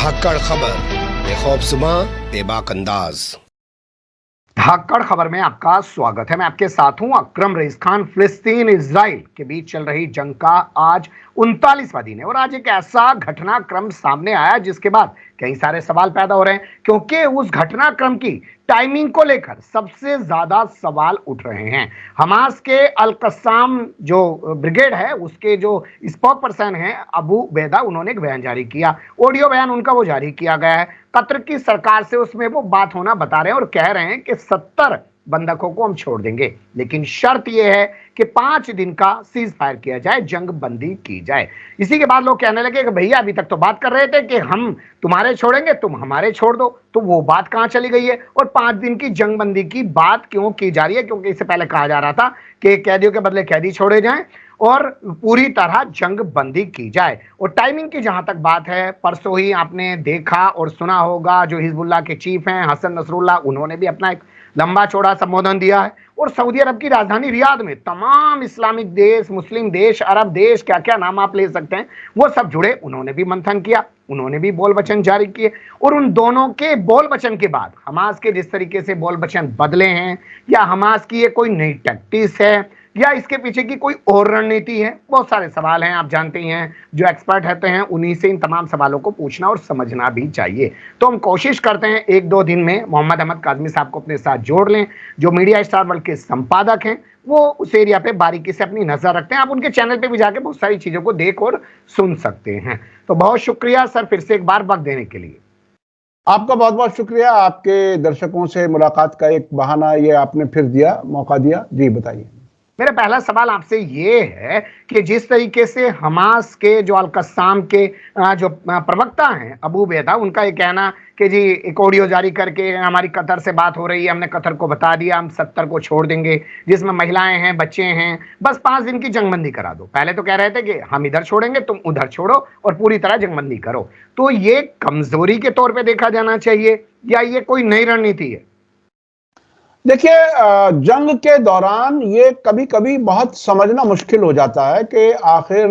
धाकड़ खबर, बेखौफजुमा बेबाक अंदाज। धाकड़ खबर में आपका स्वागत है। मैं आपके साथ हूं अकरम रईस खान। फिलिस्तीन इजराइल के बीच चल रही जंग का आज 39वां दिन है और आज एक ऐसा घटनाक्रम सामने आया जिसके बाद कई सारे सवाल पैदा हो रहे हैं, क्योंकि उस घटनाक्रम की टाइमिंग को लेकर सबसे ज्यादा सवाल उठ रहे हैं। हमास के अल कस्साम जो ब्रिगेड है उसके जो स्पोक पर्सन हैं अबू बेदा, उन्होंने एक बयान जारी किया। ऑडियो बयान उनका वो जारी किया गया है। कतर की सरकार से उसमें वो बात होना बता रहे हैं और कह रहे हैं कि 70 बंधकों को हम छोड़ देंगे, लेकिन शर्त यह है कि 5 दिन का सीज फायर किया जाए, जंग बंदी की जाए। इसी के बाद लोग कहने लगे कि भैया अभी तक तो बात कर रहे थे कि हम तुम्हारे छोड़ेंगे, तुम हमारे छोड़ दो, तो वो बात कहां चली गई है और 5 दिन की जंग बंदी की बात क्यों की जा रही है? क्योंकि इससे पहले कहा जा रहा था कि कैदियों के बदले कैदी छोड़े जाएं और पूरी तरह जंग बंदी की जाए। और टाइमिंग की जहां तक बात है, परसों ही आपने देखा और सुना होगा जो हिजबुल्लाह के चीफ हैं हसन नसरुल्लाह, उन्होंने भी अपना एक लंबा चौड़ा संबोधन दिया है। और सऊदी अरब की राजधानी रियाद में तमाम इस्लामिक देश, मुस्लिम देश, अरब देश, क्या क्या नाम आप ले सकते हैं, वो सब जुड़े, उन्होंने भी मंथन किया, उन्होंने भी बोल वचन जारी किए। और उन दोनों के बोल वचन के बाद हमास के जिस तरीके से बोल वचन बदले हैं, या हमास की ये कोई नई टैक्टिस है या इसके पीछे की कोई और रणनीति है, बहुत सारे सवाल हैं। आप जानते हैं जो एक्सपर्ट रहते हैं उन्हीं से इन तमाम सवालों को पूछना और समझना भी चाहिए। तो हम कोशिश करते हैं 1-2 दिन में मोहम्मद अहमद काज़मी साहब को अपने साथ जोड़ लें, जो मीडिया स्टार वर्ल्ड के संपादक हैं, वो उस एरिया पे बारीकी से अपनी नजर रखते हैं। आप उनके चैनल पे भी जाके बहुत सारी चीजों को देख और सुन सकते हैं। तो बहुत शुक्रिया सर फिर से एक बार वक्त देने के लिए। आपका बहुत बहुत शुक्रिया। आपके दर्शकों से मुलाकात का एक बहाना ये आपने फिर दिया, मौका दिया। जी बताइए। मेरा पहला सवाल आपसे ये है कि जिस तरीके से हमास के जो अल कस्साम के जो प्रवक्ता हैं अबू बेदा, उनका ये कहना कि जी एक ऑडियो जारी करके हमारी कतर से बात हो रही है, हमने कतर को बता दिया हम 70 को छोड़ देंगे, जिसमें महिलाएं हैं, बच्चे हैं, बस 5 दिन की जंगबंदी करा दो। पहले तो कह रहे थे कि हम इधर छोड़ेंगे, तुम उधर छोड़ो और पूरी तरह जंगबंदी करो। तो ये कमजोरी के तौर पर देखा जाना चाहिए या ये कोई नई रणनीति है? देखिए, जंग के दौरान ये कभी कभी बहुत समझना मुश्किल हो जाता है कि आखिर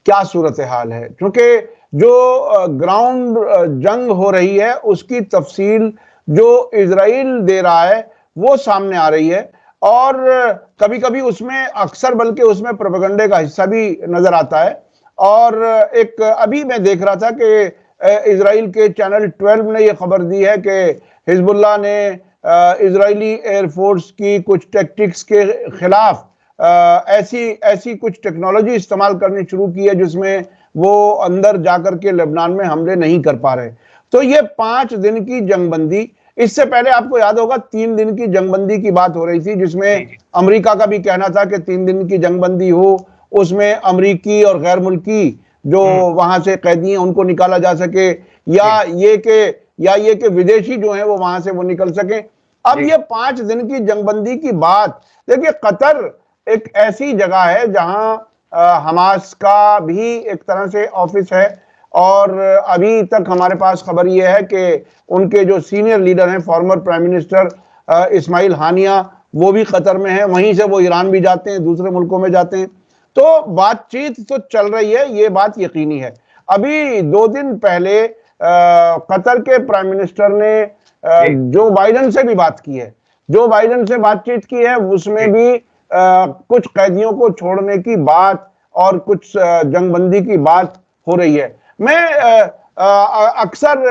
क्या सूरत हाल है, क्योंकि जो ग्राउंड जंग हो रही है उसकी तफसील जो इजराइल दे रहा है वो सामने आ रही है, और कभी कभी उसमें अक्सर बल्कि उसमें प्रोपेगेंडे का हिस्सा भी नजर आता है। और एक अभी मैं देख रहा था कि इजराइल के चैनल 12 ने यह खबर दी है कि हिजबुल्लाह ने इजरायली एयरफोर्स की कुछ टैक्टिक्स के खिलाफ ऐसी कुछ टेक्नोलॉजी इस्तेमाल करनी शुरू की है जिसमें वो अंदर जाकर के लेबनान में हमले नहीं कर पा रहे। तो ये 5 दिन की जंगबंदी, इससे पहले आपको याद होगा 3 दिन की जंगबंदी की बात हो रही थी, जिसमें अमेरिका का भी कहना था कि 3 दिन की जंगबंदी हो, उसमें अमेरिकी और गैर मुल्की जो वहां से कैदी हैं उनको निकाला जा सके, या ये कि विदेशी जो हैं वो वहां से वो निकल सके। अब ये 5 दिन की जंगबंदी की बात, देखिए कतर एक ऐसी जगह है जहां हमास का भी एक तरह से ऑफिस है, और अभी तक हमारे पास खबर यह है कि उनके जो सीनियर लीडर हैं फॉर्मर प्राइम मिनिस्टर इस्माइल हानिया, वो भी कतर में है, वहीं से वो ईरान भी जाते हैं, दूसरे मुल्कों में जाते हैं। तो बातचीत तो चल रही है, ये बात यकीनी है। अभी 2 दिन पहले कतर के प्राइम मिनिस्टर ने जो बाइडन से भी बात की है, जो बाइडन से बातचीत की है उसमें भी कुछ कैदियों को छोड़ने की बात और कुछ जंगबंदी की बात हो रही है। मैं अक्सर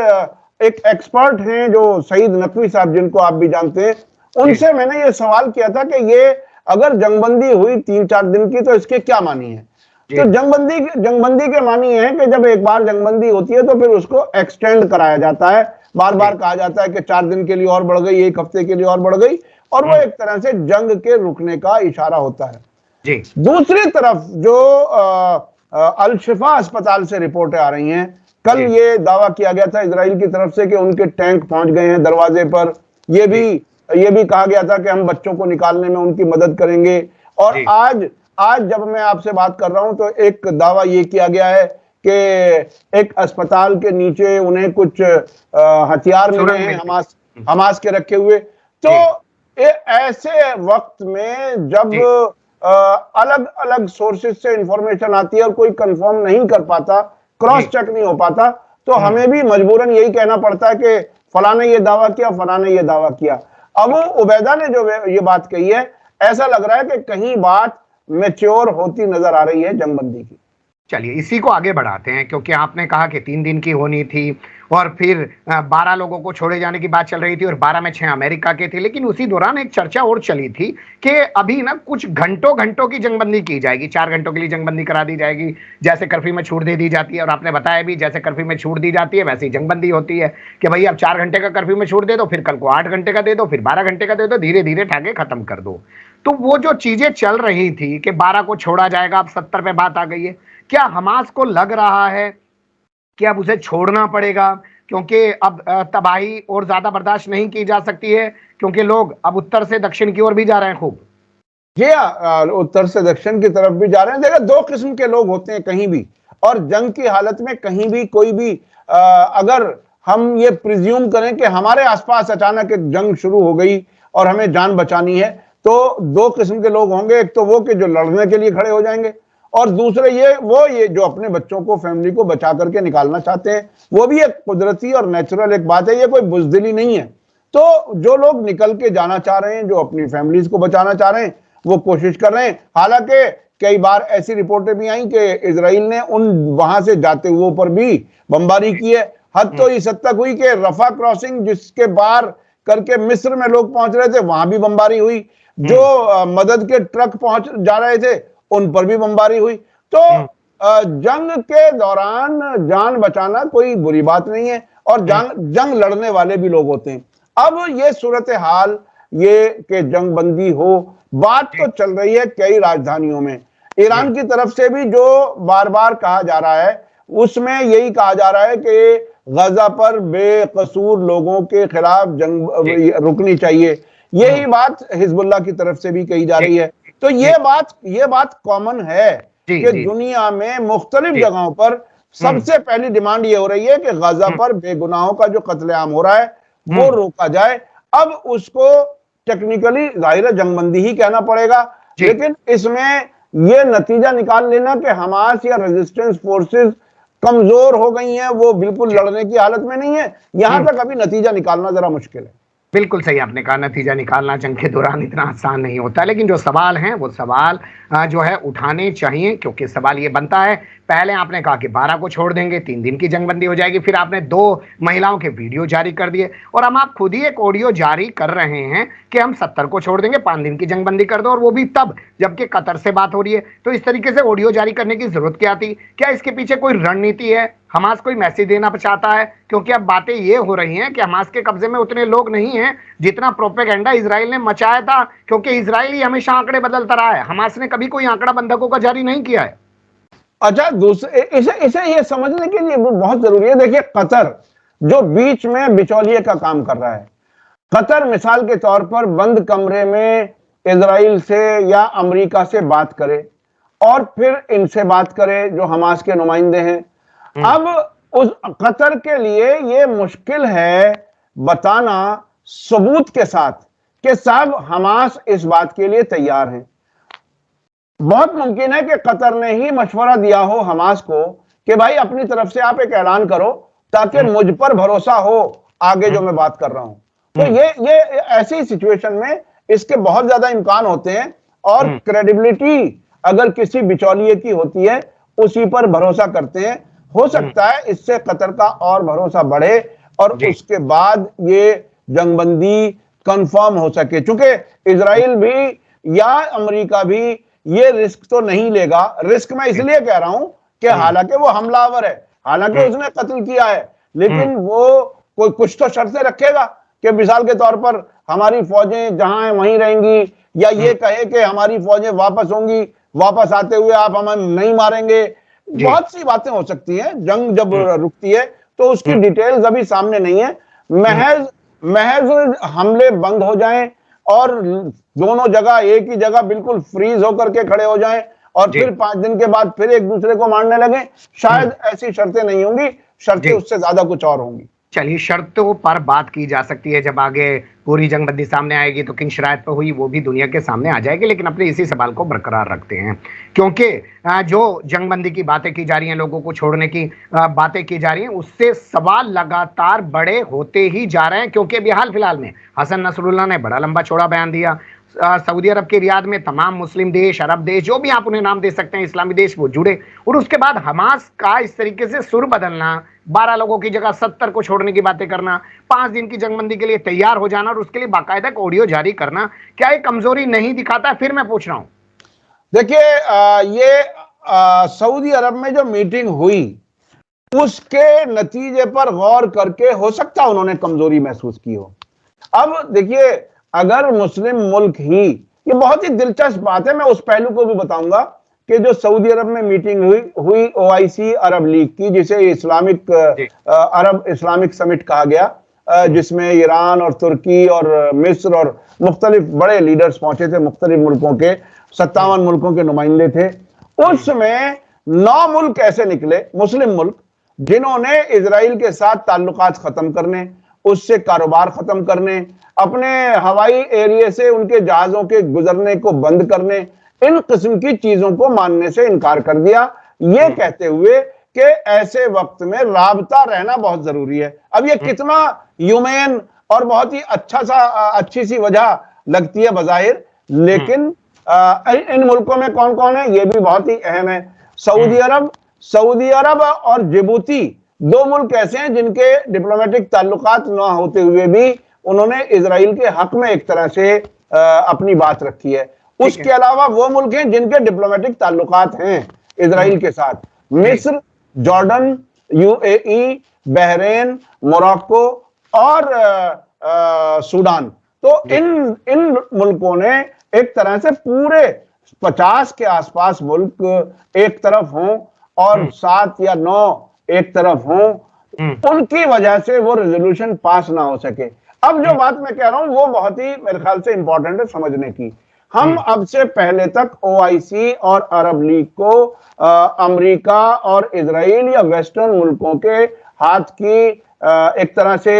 एक एक्सपर्ट हैं जो सईद नकवी साहब, जिनको आप भी जानते हैं, उनसे मैंने ये सवाल किया था कि ये अगर जंगबंदी हुई 3-4 दिन की तो इसके क्या मानी है। तो जंगबंदी के मानी है कि जब एक बार जंगबंदी होती है तो फिर उसको एक्सटेंड कराया जाता है, बार बार कहा जाता है कि 4 दिन के लिए और बढ़ गई, 1 हफ्ते के लिए और बढ़ गई, और वो एक तरह से जंग के रुकने का इशारा होता है। दूसरी तरफ जो अल शिफा अस्पताल से रिपोर्टें आ रही हैं, कल ये दावा किया गया था इजराइल की तरफ से कि उनके टैंक पहुंच गए हैं दरवाजे पर। ये भी कहा गया था कि हम बच्चों को निकालने में उनकी मदद करेंगे। और आज जब मैं आपसे बात कर रहा हूं तो एक दावा ये किया गया है कि एक अस्पताल के नीचे उन्हें कुछ हथियार मिले हैं हमास के रखे हुए। तो ऐसे वक्त में जब अलग अलग सोर्सेज से इंफॉर्मेशन आती है और कोई कंफर्म नहीं कर पाता, क्रॉस चेक नहीं हो पाता, तो हमें भी मजबूरन यही कहना पड़ता है कि फलां ने ये दावा किया, फलां ने ये दावा किया। अब उबैदा ने जो ये बात कही है, ऐसा लग रहा है कि कहीं बात मैच्योर होती नजर आ रही है जंगबंदी की। चलिए इसी को आगे बढ़ाते हैं, क्योंकि आपने कहा कि 3 दिन की होनी थी और फिर 12 लोगों को छोड़े जाने की बात चल रही थी और 12 में 6 अमेरिका के थे। लेकिन उसी दौरान एक चर्चा और चली थी कि अभी ना कुछ घंटों घंटों की जंगबंदी की जाएगी, 4 घंटों के लिए जंगबंदी करा दी जाएगी, जैसे कर्फ्यू में छूट दे दी जाती है। और आपने बताया भी जैसे कर्फ्यू में छूट दी जाती है वैसे ही जंगबंदी होती है कि भाई अब 4 घंटे का कर्फ्यू में छूट दे दो, फिर कल को 8 घंटे का दे दो, फिर 12 घंटे का दे दो, धीरे धीरे ठाके खत्म कर दो। तो वो जो चीजें चल रही थी कि 12 को छोड़ा जाएगा, अब 70 पे बात आ गई है। क्या हमास को लग रहा है कि अब उसे छोड़ना पड़ेगा, क्योंकि अब तबाही और ज्यादा बर्दाश्त नहीं की जा सकती है, क्योंकि लोग अब उत्तर से दक्षिण की ओर भी जा रहे हैं खूब? जी उत्तर से दक्षिण की तरफ भी जा रहे हैं। देखिए, दो किस्म के लोग होते हैं कहीं भी, और जंग की हालत में कहीं भी कोई भी अगर हम ये प्रिज्यूम करें कि हमारे आसपास अचानक एक जंग शुरू हो गई और हमें जान बचानी है, तो दो किस्म के लोग होंगे। एक तो वो कि जो लड़ने के लिए खड़े हो जाएंगे, और दूसरे ये जो अपने बच्चों को, फैमिली को बचा करके निकालना चाहते हैं। वो भी एक कुदरती और नेचुरल एक बात है, ये कोई बुजदिली नहीं है। तो जो लोग निकल के जाना चाह रहे हैं, जो अपनी फैमिलीज को बचाना चाह रहे हैं, वो कोशिश कर रहे हैं। हालांकि कई बार ऐसी रिपोर्टें भी आई कि इजराइल ने उन वहां से जाते हुए पर भी बमबारी की है। हद तो इस हद तक हुई कि रफा क्रॉसिंग जिसके पार करके मिस्र में लोग पहुंच रहे थे, वहां भी बमबारी हुई। जो मदद के ट्रक पहुंच जा रहे थे, उन पर भी बमबारी हुई। तो जंग के दौरान जान बचाना कोई बुरी बात नहीं है, और जंग लड़ने वाले भी लोग होते हैं। अब ये सूरत हाल, ये कि जंगबंदी हो, बात तो चल रही है कई राजधानियों में। ईरान की तरफ से भी जो बार बार कहा जा रहा है, उसमें यही कहा जा रहा है कि गजा पर बेकसूर लोगों के खिलाफ जंग रुकनी चाहिए। यही बात हिजबुल्लाह की तरफ से भी कही जा रही है। तो ये बात कॉमन है कि दुनिया में मुख्तलिफ जगहों पर सबसे पहली डिमांड ये हो रही है कि गजा पर बेगुनाहों का जो कत्लेआम हो रहा है वो रोका जाए। अब उसको टेक्निकली जाहिर जंगबंदी ही कहना पड़ेगा, लेकिन इसमें यह नतीजा निकाल लेना कि हमास या रेजिस्टेंस फोर्सेस कमजोर हो गई हैं, वो बिल्कुल लड़ने की हालत में नहीं है, यहां तक अभी नतीजा निकालना जरा मुश्किल है। बिल्कुल सही आपने कहा, नतीजा निकालना जंग के दौरान इतना आसान नहीं होता। लेकिन जो सवाल हैं वो सवाल जो है उठाने चाहिए, क्योंकि सवाल ये बनता है, पहले आपने कहा कि 12 को छोड़ देंगे, 3 दिन की जंगबंदी हो जाएगी, फिर आपने 2 महिलाओं के वीडियो जारी कर दिए, और हम आप खुद ही एक ऑडियो जारी कर रहे हैं कि हम 70 को छोड़ देंगे, 5 दिन की जंगबंदी कर दो, और वो भी तब जबकि कतर से बात हो रही है। तो इस तरीके से ऑडियो जारी करने की जरूरत क्या थी? क्या इसके पीछे कोई रणनीति है? हमास कोई मैसेज देना चाहता है? क्योंकि अब बातें ये हो रही हैं कि हमास के कब्जे में उतने लोग नहीं हैं जितना प्रोपेगेंडा इजराइल ने मचाया था, क्योंकि इजराइल ही हमेशा आंकड़े बदलता रहा है, हमास ने कभी कोई आंकड़ा बंधकों का जारी नहीं किया है। अच्छा, दूसरे इसे ये समझने के लिए बहुत जरूरी है। देखिए, कतर जो बीच में बिचौलिए का काम कर रहा है, कतर मिसाल के तौर पर बंद कमरे में इजराइल से या अमेरिका से बात करे और फिर इनसे बात करे जो हमास के नुमाइंदे हैं। अब उस कतर के लिए ये मुश्किल है बताना सबूत के साथ कि साहब हमास इस बात के लिए तैयार है। बहुत मुमकिन है कि कतर ने ही मशवरा दिया हो हमास को कि भाई अपनी तरफ से आप एक ऐलान करो ताकि मुझ पर भरोसा हो आगे जो मैं बात कर रहा हूं। तो ये ऐसी सिचुएशन में इसके बहुत ज्यादा इम्कान होते हैं, और क्रेडिबिलिटी अगर किसी बिचौलिए की होती है उसी पर भरोसा करते हैं। हो सकता है इससे कतर का और भरोसा बढ़े और उसके बाद ये जंगबंदी कंफर्म हो सके, क्योंकि इजराइल भी या अमेरिका भी ये रिस्क तो नहीं लेगा। रिस्क मैं इसलिए कह रहा हूं कि हालांकि वो हमलावर है, हालांकि उसने कत्ल किया है, लेकिन वो कोई कुछ तो शर्तें रखेगा कि मिसाल के तौर पर हमारी फौजें जहां हैं वहीं रहेंगी, या ये कहे कि हमारी फौजें वापस होंगी, वापस आते हुए आप हमें नहीं मारेंगे। बहुत सी बातें हो सकती हैं जंग जब रुकती है, तो उसकी डिटेल्स अभी सामने नहीं है। महज हमले बंद हो जाएं और दोनों जगह एक ही जगह बिल्कुल फ्रीज होकर के खड़े हो जाएं और फिर 5 दिन के बाद फिर एक दूसरे को मारने लगे, शायद ऐसी शर्तें नहीं होंगी, शर्तें उससे ज्यादा कुछ और होंगी। चलिए, शर्तों पर बात की जा सकती है। जब आगे पूरी जंगबंदी सामने आएगी तो किन शराइत पर हुई वो भी दुनिया के सामने आ जाएगी, लेकिन अपने इसी सवाल को बरकरार रखते हैं, क्योंकि जो जंगबंदी की बातें की जा रही हैं, लोगों को छोड़ने की बातें की जा रही हैं, उससे सवाल लगातार बड़े होते ही जा रहे हैं। क्योंकि अभी हाल फिलहाल में हसन नसरुल्लाह ने बड़ा लंबा चौड़ा बयान दिया। सऊदी अरब के रियाद में तमाम मुस्लिम देश, अरब देश, जो भी आप उन्हें नाम दे सकते हैं, इस्लामी देश, वो जुड़े। और उसके बाद हमास का इस तरीके से सुर बदलना, 12 लोगों की जगह 70 को छोड़ने की बातें करना, 5 दिन की जंगबंदी के लिए तैयार हो जाना और उसके लिए बाकायदा एक ऑडियो जारी करना, क्या ये कमजोरी नहीं दिखाता? फिर मैं पूछ रहा हूं। देखिए, ये सऊदी अरब में जो मीटिंग हुई उसके नतीजे पर गौर करके हो सकता है उन्होंने कमजोरी महसूस की हो। अब देखिए, अगर मुस्लिम मुल्क ही, ये बहुत ही दिलचस्प बात है, मैं उस पहलू को भी बताऊंगा कि जो सऊदी अरब में मीटिंग हुई ओआईसी अरब लीग की, जिसे इस्लामिक अरब इस्लामिक समिट कहा गया, जिसमें ईरान और तुर्की और मिस्र और मुख्तलिफ बड़े लीडर्स पहुंचे थे, मुख्तलिफ मुल्कों के 57 मुल्कों के नुमाइंदे थे। उसमें 9 मुल्क ऐसे निकले, मुस्लिम मुल्क, जिन्होंने इजराइल के साथ ताल्लुकात खत्म करने, उससे कारोबार खत्म करने, अपने हवाई एरिया से उनके जहाजों के गुजरने को बंद करने, इन किस्म की चीजों को मानने से इनकार कर दिया, ये कहते हुए कि ऐसे वक्त में राबता रहना बहुत जरूरी है। अब ये कितना ह्यूमैन और बहुत ही अच्छी सी वजह लगती है बजाहिर, लेकिन इन मुल्कों में कौन कौन है ये भी बहुत ही अहम है। सऊदी अरब और जिबूती 2 मुल्क ऐसे हैं जिनके डिप्लोमेटिक ताल्लुकात ना होते हुए भी उन्होंने इजराइल के हक में एक तरह से अपनी बात रखी है। उसके अलावा वो मुल्क हैं जिनके डिप्लोमेटिक ताल्लुकात हैं इजराइल के साथ, मिस्र, जॉर्डन, यूएई, बहरीन, मोरक्को और सूडान। तो इन मुल्कों ने एक तरह से पूरे 50 के आसपास मुल्क एक तरफ हों और 7 या 9 एक तरफ हों, उनकी वजह से वो रेजोल्यूशन पास ना हो सके। अब जो बात मैं कह रहा हूं वो बहुत ही मेरे ख्याल से इंपॉर्टेंट है समझने की। हम अब से पहले तक ओआईसी और अरब लीग को अमेरिका और इजराइल या वेस्टर्न मुल्कों के हाथ की एक तरह से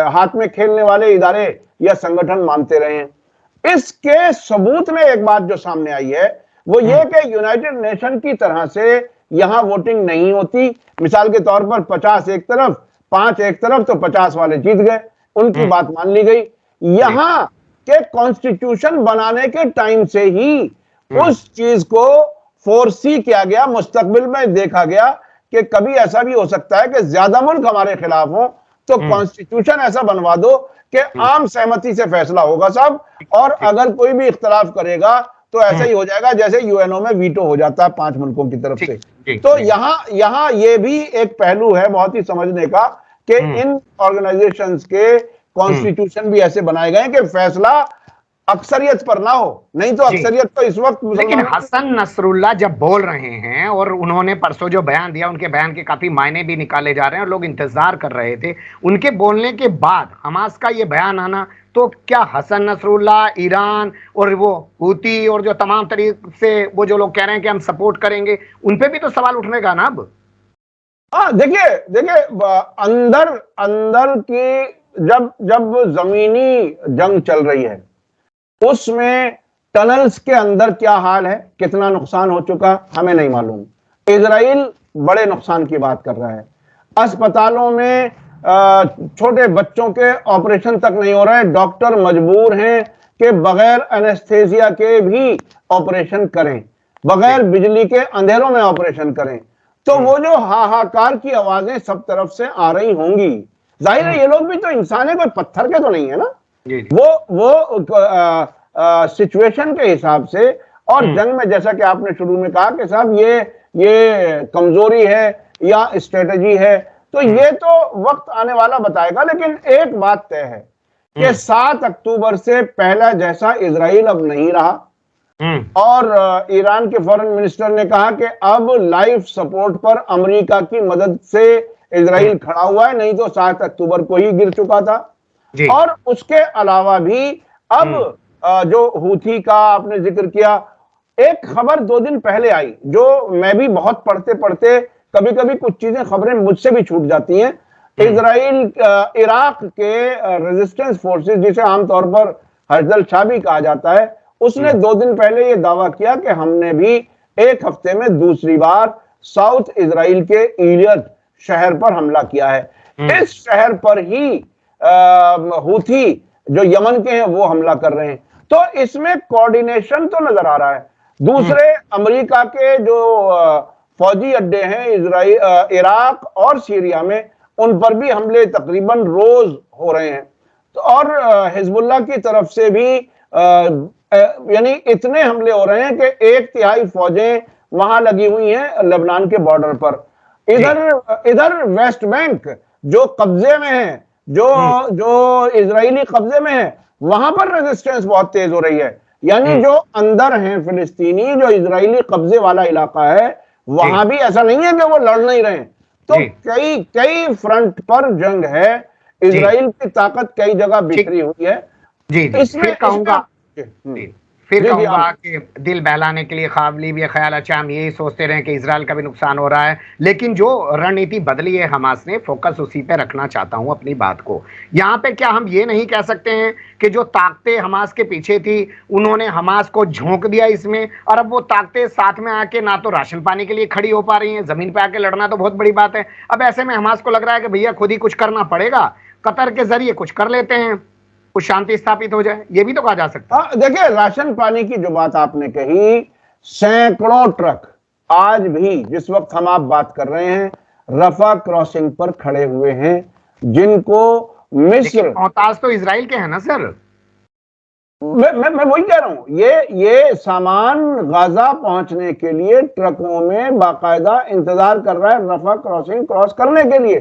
हाथ में खेलने वाले इदारे या संगठन मानते रहे हैं। इसके सबूत में एक बात जो सामने आई है वो ये कि यूनाइटेड नेशन की तरह से यहां वोटिंग नहीं होती। मिसाल के तौर पर 50 एक तरफ, 5 एक तरफ, तो 50 वाले जीत गए, उनकी बात मान ली गई। यहां के कॉन्स्टिट्यूशन बनाने के टाइम से ही उस चीज को फोरसी किया गया, मुस्तकबिल में देखा गया कि कभी ऐसा भी हो सकता है कि ज्यादा मुल्क हमारे खिलाफ हो, तो कॉन्स्टिट्यूशन ऐसा बनवा दो कि आम सहमति से फैसला होगा सब, और अगर कोई भी इख्तलाफ करेगा तो ऐसा ही हो जाएगा जैसे यूएनओ में वीटो हो जाता है 5 मुल्कों की तरफ से। तो यहां ये भी एक पहलू है बहुत ही समझने का कि इन ऑर्गेनाइजेशंस के कॉन्स्टिट्यूशन भी ऐसे बनाए गए कि फैसला अक्सरियत पर ना हो, नहीं तो अक्सरियत तो इस वक्त। लेकिन हसन नसरुल्लाह जब बोल रहे हैं और उन्होंने परसों जो बयान दिया, उनके बयान के काफी मायने भी निकाले जा रहे हैं और लोग इंतजार कर रहे थे उनके बोलने के बाद हमास का ये बयान आना, तो क्या हसन नसरुल्लाह, ईरान और वो हूती और जो तमाम तरीके से वो जो लोग कह रहे हैं कि हम सपोर्ट करेंगे, उन पे भी तो सवाल उठने का ना अब? देखिए अंदर की जब जमीनी जंग चल रही है उसमें टनल्स के अंदर क्या हाल है, कितना नुकसान हो चुका हमें नहीं मालूम। इजराइल बड़े नुकसान की बात कर रहा है। अस्पतालों में छोटे बच्चों के ऑपरेशन तक नहीं हो रहे हैं, डॉक्टर मजबूर हैं कि बगैर एनेस्थेसिया के भी ऑपरेशन करें, बगैर बिजली के अंधेरों में ऑपरेशन करें। तो वो जो हाहाकार की आवाजें सब तरफ से आ रही होंगी, जाहिर है ये लोग भी तो इंसान है, कोई पत्थर के तो नहीं है ना। वो सिचुएशन के हिसाब से और जंग में, जैसा कि आपने शुरू में कहा कि साहब ये कमजोरी है या स्ट्रेटजी है, तो ये तो वक्त आने वाला बताएगा। लेकिन एक बात तय है कि 7 अक्टूबर से पहला जैसा इजराइल अब नहीं रहा, और ईरान के फॉरेन मिनिस्टर ने कहा कि अब लाइफ सपोर्ट पर अमेरिका की मदद से इजराइल खड़ा हुआ है, नहीं तो 7 अक्टूबर को ही गिर चुका था। और उसके अलावा भी अब जो हूथी का आपने जिक्र किया, एक खबर 2 दिन पहले आई जो मैं भी बहुत पढ़ते पढ़ते कभी कभी कुछ चीजें, खबरें मुझसे भी छूट जाती हैं। इजराइल इराक के रेजिस्टेंस फोर्सेस, जिसे आमतौर पर हर्जल शाह भी कहा जाता है, उसने 2 दिन पहले यह दावा किया कि हमने भी एक हफ्ते में दूसरी बार साउथ इजराइल के इलियट शहर पर हमला किया है। इस शहर पर ही हूथी जो यमन के हैं वो हमला कर रहे हैं। तो इसमें कोऑर्डिनेशन तो नजर आ रहा है। दूसरे अमेरिका के जो फौजी अड्डे हैं इजराइल, इराक और सीरिया में, उन पर भी हमले तकरीबन रोज हो रहे हैं। तो और हिजबुल्लाह की तरफ से भी यानी इतने हमले हो रहे हैं कि 1/3 फौजें वहां लगी हुई हैं लेबनान के बॉर्डर पर। इधर वेस्ट बैंक जो कब्जे में है, जो इजरायली कब्जे में है, वहां पर रेजिस्टेंस बहुत तेज हो रही है। यानी जो अंदर हैं फिलिस्तीनी, जो इजरायली कब्जे वाला इलाका है, वहां भी ऐसा नहीं है कि वो लड़ नहीं रहे। तो कई फ्रंट पर जंग है। इजराइल की ताकत कई जगह बिखरी हुई है। इसमें कहूंगा कि दिल बहलाने के लिए ख्वाब ये ख्याल, अच्छा हम यही सोचते रहे कि इजराइल का भी नुकसान हो रहा है, लेकिन जो रणनीति बदली है हमास ने, फोकस उसी पे रखना चाहता हूं अपनी बात को। यहाँ पे क्या हम ये नहीं कह सकते हैं कि जो ताकतें हमास के पीछे थी उन्होंने हमास को झोंक दिया इसमें, और अब वो ताकतें साथ में आके ना तो राशन पानी के लिए खड़ी हो पा रही हैं, जमीन पे आके लड़ना तो बहुत बड़ी बात है। अब ऐसे में हमास को लग रहा है कि भैया खुद ही कुछ करना पड़ेगा, कतर के जरिए कुछ कर लेते हैं, कुछ शांति स्थापित हो जाए, ये भी तो कहा जा सकता है। देखिए, राशन पानी की जो बात आपने कही, सैकड़ों ट्रक आज भी जिस वक्त हम आप बात कर रहे हैं रफा क्रॉसिंग पर खड़े हुए हैं, जिनको मिस्र, मोहताज तो इजराइल के हैं ना सर। मैं वही कह रहा हूं, ये सामान गाजा पहुंचने के लिए ट्रकों में बाकायदा इंतजार कर रहा है रफा क्रॉसिंग क्रॉस करने के लिए।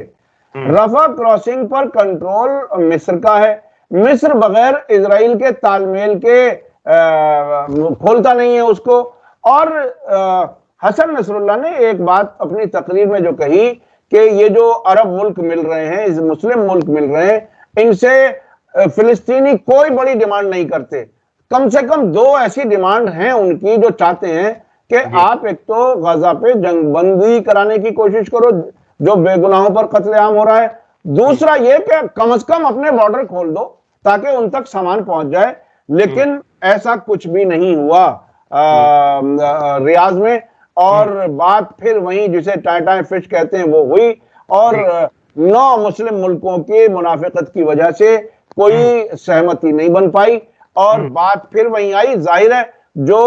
रफा क्रॉसिंग पर कंट्रोल मिस्र का है। मिस्र बगैर इजराइल के तालमेल के खोलता नहीं है उसको। और हसन नसरुल्लाह ने एक बात अपनी तकरीर में जो कही कि ये जो अरब मुल्क मिल रहे हैं, इस मुस्लिम मुल्क मिल रहे हैं, इनसे फिलिस्तीनी कोई बड़ी डिमांड नहीं करते। कम से कम 2 ऐसी डिमांड हैं उनकी जो चाहते हैं कि आप एक तो गाजा पे जंगबंदी कराने की कोशिश करो, जो बेगुनाहों पर कत्लेआम हो रहा है। दूसरा ये कि कम से कम अपने बॉर्डर खोल दो ताकि उन तक सामान पहुंच जाए। लेकिन ऐसा कुछ भी नहीं हुआ रियाज में, और बात फिर वहीं जिसे टाटा फिश कहते हैं वो हुई। और 9 मुस्लिम मुल्कों की मुनाफिकत की वजह से कोई सहमति नहीं बन पाई, और बात फिर वहीं आई। जाहिर है जो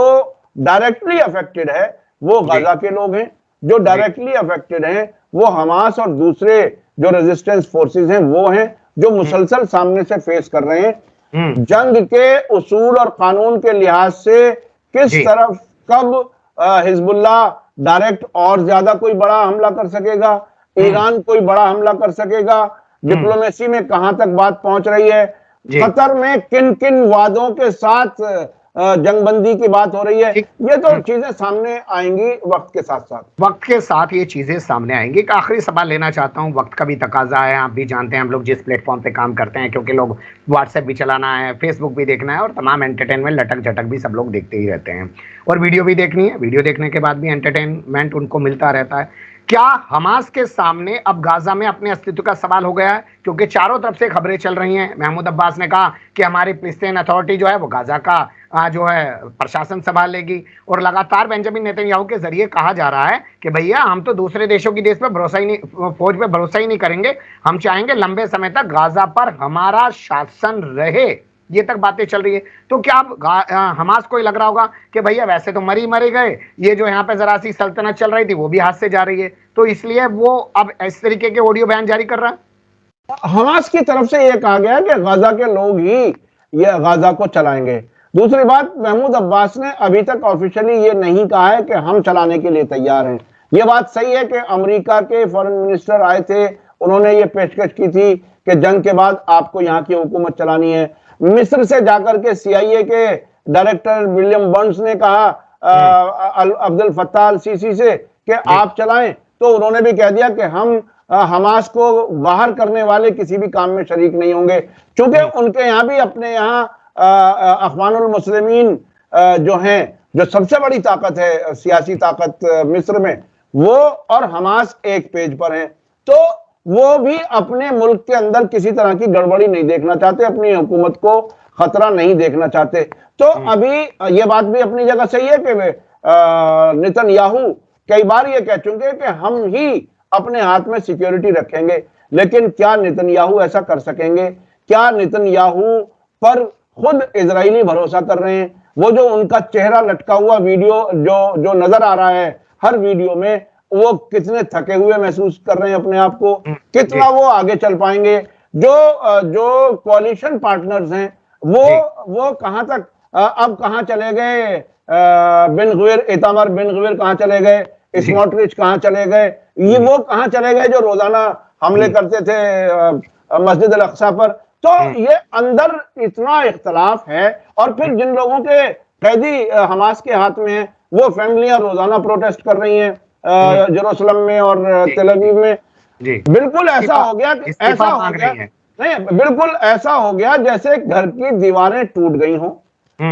डायरेक्टली अफेक्टेड है वो गाजा के लोग हैं, जो डायरेक्टली अफेक्टेड हैं वो हमास और दूसरे जो रेजिस्टेंस फोर्सेस हैं वो हैं, जो मुसलसल सामने से फेस कर रहे हैं। जंग के उसूल और कानून के लिहाज से किस तरफ कब हिजबुल्लाह डायरेक्ट और ज्यादा कोई बड़ा हमला कर सकेगा, ईरान कोई बड़ा हमला कर सकेगा, डिप्लोमेसी में कहां तक बात पहुंच रही है, कतर में किन किन वादों के साथ जंगबंदी की बात हो रही है, ये तो चीजें सामने आएंगी वक्त के साथ साथ। वक्त के साथ ये चीजें सामने आएंगी। एक आखिरी सवाल लेना चाहता हूं, वक्त का भी तकाजा है, आप भी जानते हैं हम लोग जिस प्लेटफॉर्म पे काम करते हैं, क्योंकि लोग व्हाट्सएप भी चलाना है, फेसबुक भी देखना है, और तमाम एंटरटेनमेंट लटक झटक भी सब लोग देखते ही रहते हैं, और वीडियो भी देखनी है। वीडियो देखने के बाद भी एंटरटेनमेंट उनको मिलता रहता है। क्या हमास के सामने अब गाजा में अपने अस्तित्व का सवाल हो गया है? क्योंकि चारों तरफ से खबरें चल रही हैं। महमूद अब्बास ने कहा कि हमारी फिलिस्तीन अथॉरिटी जो है वो गाजा का जो है प्रशासन संभाल लेगी, और लगातार बेंजामिन नेतन्याहू के जरिए कहा जा रहा है कि भैया हम तो दूसरे देशों की देश पर भरोसा ही नहीं, फौज पे भरोसा ही नहीं करेंगे, हम चाहेंगे लंबे समय तक गाजा पर हमारा शासन रहे। ये तक बातें चल रही है। तो क्या अब हमास को ही लग रहा होगा कि भैया वैसे तो मरे गए, ये जो यहाँ पे जरा सी सल्तनत चल रही थी वो भी हाथ से जा रही है, तो इसलिए वो अब इस तरीके के ऑडियो बयान जारी कर रहा है। हमास की तरफ से यह कहा गया कि गाजा के लोग ही ये गाजा को चलाएंगे। दूसरी बात, महमूद अब्बास ने अभी तक ऑफिशियली ये नहीं कहा है कि हम चलाने के लिए तैयार हैं। ये बात सही है कि अमेरिका के फॉरेन मिनिस्टर आए थे, उन्होंने ये पेशकश की थी कि जंग के बाद आपको यहाँ की हुकूमत चलानी है। मिस्र से जाकर के सीआईए के डायरेक्टर विलियम बर्न्स ने कहा अब्दुल फत्ताह अल सीसी से कि आप चलाएं, तो उन्होंने भी कह दिया कि हम हमास को बाहर करने वाले किसी भी काम में शरीक नहीं होंगे, क्योंकि उनके यहाँ भी अपने यहाँ अखवानुल मुस्लिमीन जो हैं, जो सबसे बड़ी ताकत है सियासी ताकत मिस्र में, वो और हमास एक पेज पर हैं। तो वो भी अपने मुल्क के अंदर किसी तरह की गड़बड़ी नहीं देखना चाहते, अपनी हुकूमत को खतरा नहीं देखना चाहते। तो अभी ये बात भी अपनी जगह सही है कि नेतन्याहू कई बार ये कह चुके कि हम ही अपने हाथ में सिक्योरिटी रखेंगे, लेकिन क्या नेतन्याहू ऐसा कर सकेंगे? क्या नेतन्याहू पर खुद इजरायली भरोसा कर रहे हैं? वो जो उनका चेहरा लटका हुआ वीडियो जो नजर आ रहा है हर वीडियो में, वो कितने थके हुए महसूस कर रहे हैं अपने आप को, कितना वो आगे चल पाएंगे? जो कोalition पार्टनर्स हैं वो कहां तक अब कहां चले गए? बिन गवीर, इतामार बिन गवीर कहां चले गए? स्मोट्रिच कहां चले गए? ये वो कहां चले गए जो रोजाना हमले करते थे मस्जिद अल अक्सा पर? तो ये अंदर इतना इख्तलाफ है। और फिर जिन लोगों के कैदी हमास के हाथ में है, वो फैमिलियां रोजाना प्रोटेस्ट कर रही हैं जेरूसलम में और तेल अवीव में। बिल्कुल ऐसा हो गया, ऐसा हो गया नहीं, बिल्कुल ऐसा हो गया जैसे घर की दीवारें टूट गई हों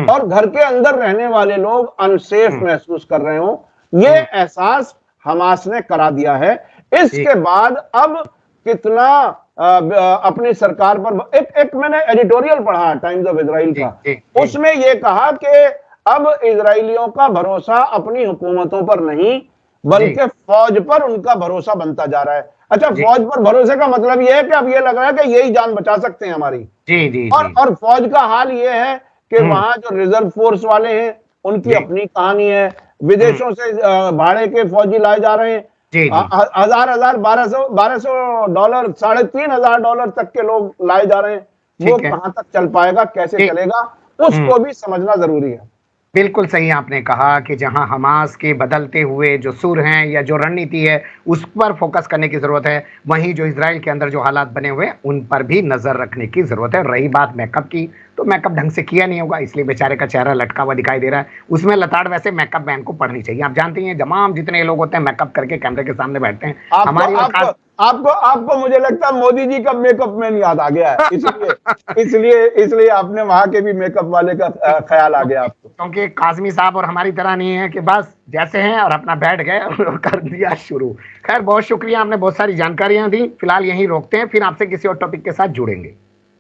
और घर के अंदर रहने वाले लोग अनसेफ महसूस कर रहे हों। ये एहसास हमास ने करा दिया है। इसके बाद अब कितना अपनी सरकार पर एक मैंने एडिटोरियल पढ़ा टाइम्स ऑफ इजराइल का, उसमें यह कहा कि अब इजरायलियों का भरोसा अपनी हुकूमतों पर नहीं बल्कि फौज पर उनका भरोसा बनता जा रहा है। अच्छा, फौज पर भरोसे का मतलब यह है कि अब यह लग रहा है कि यही जान बचा सकते हैं हमारी। और फौज का हाल यह है कि वहां जो रिजर्व फोर्स वाले हैं उनकी अपनी कहानी है। विदेशों से भाड़े के फौजी लाए जा रहे हैं, हजार 1200 डॉलर, $3,500 तक के लोग लाए जा रहे हैं। वो कहां तक चल पाएगा, कैसे चलेगा, उसको भी समझना जरूरी है। बिल्कुल सही आपने कहा कि जहां हमास के बदलते हुए जो सुर हैं या जो रणनीति है उस पर फोकस करने की जरूरत है, वहीं जो इजराइल के अंदर जो हालात बने हुए हैं उन पर भी नजर रखने की जरूरत है। रही बात मेकअप की, तो मेकअप ढंग से किया नहीं होगा, इसलिए बेचारे का चेहरा लटका हुआ दिखाई दे रहा है। उसमें लताड़ वैसे मेकअप मैन को पड़नी चाहिए। आप जानते हैं तमाम जितने लोग होते हैं मेकअप करके कैमरे के सामने बैठते हैं। आपको मुझे लगता है मोदी जी का मेकअप मैन याद आ गया है, इसलिए आपने वहां के भी मेकअप वाले का ख्याल आ गया आपको। क्योंकि काजमी साहब और हमारी तरह नहीं है कि बस जैसे हैं और अपना बैठ गए और कर दिया शुरू। खैर, बहुत शुक्रिया, आपने बहुत सारी जानकारियां दी। फिलहाल यहीं रोकते हैं, फिर आपसे किसी और टॉपिक के साथ जुड़ेंगे।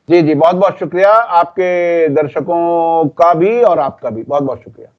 जी, बहुत बहुत शुक्रिया, आपके दर्शकों का भी और आपका भी बहुत बहुत शुक्रिया।